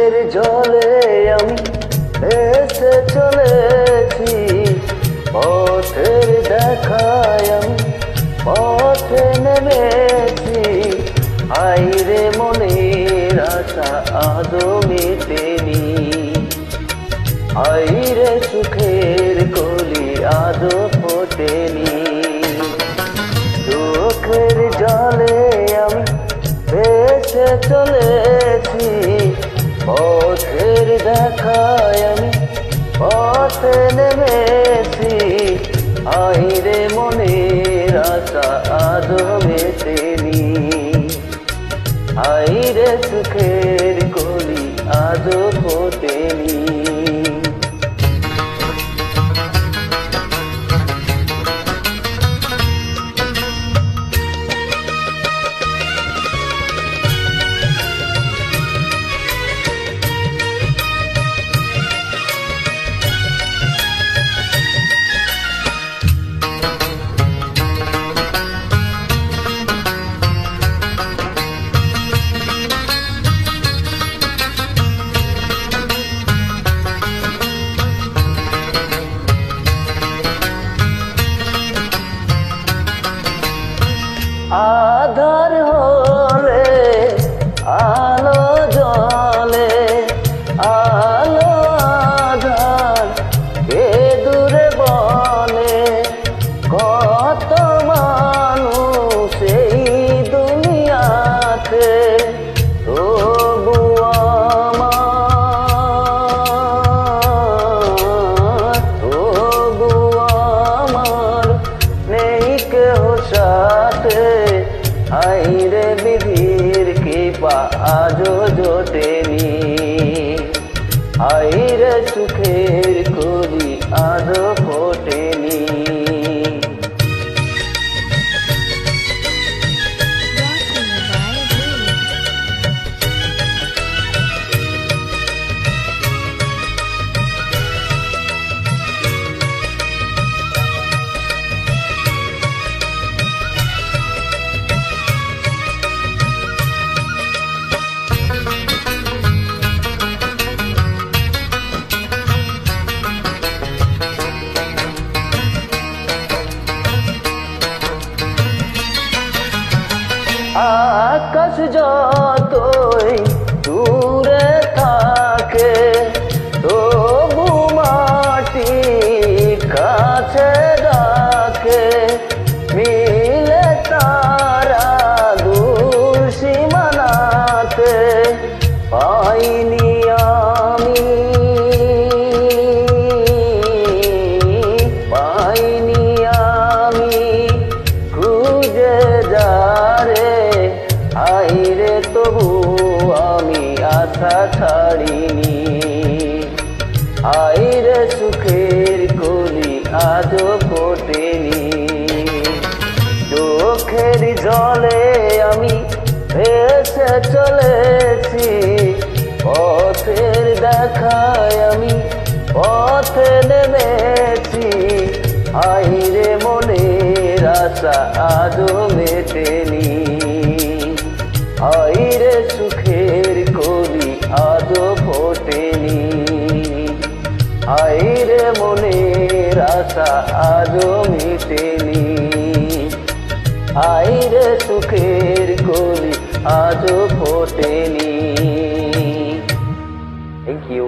চোখের জলে আমি এসে চলেছি, পথের দেখায় আমি পথে নেমেছি। আইরে মনের আশা আদৌ মেটেনি, আইরে সুখের কলি আদৌ ফোটেনি। চোখের জলে আমি ভেসে চলেছি, পথের দেখায় আমি পথে নেমেছি। আইরে মনের আশা আদৌ মেটেনি, আইরে সুখের কলি আদৌ ফোটেনি। আধার হলে আলো জ্বলে, আলো আধার কে দূরে বলে। কত মানুষ এই দুনিয়াতে, তবু আমার নেই কেহ সাথে। আইরে বিধির কৃপা আজও জোটেনি, আইরে সুখের কলি আজও ফোটেনি। আকাশ যতই দূরে থাকে, তবু মাটি কাছে ডাকে। মিলে তারা দূর সীমানাতে, পাইনি আমি খুঁজে যারে। আইরে তবু আমি আশা ছাড়িনি, আইরে সুখের কলি আজও ফোটেনি। চোখের জলে আমি ভেসে চলেছি, পথের দেখায় আমি পথে নেমেছি। আইরে মনের আশা আজও মেটেনি, আইরে সুখের কলি আজও ফোটেনি। আইরে মনের আশা আজও মেটেনি, আইরে সুখের কলি আজও ফোটেনি। Thank you.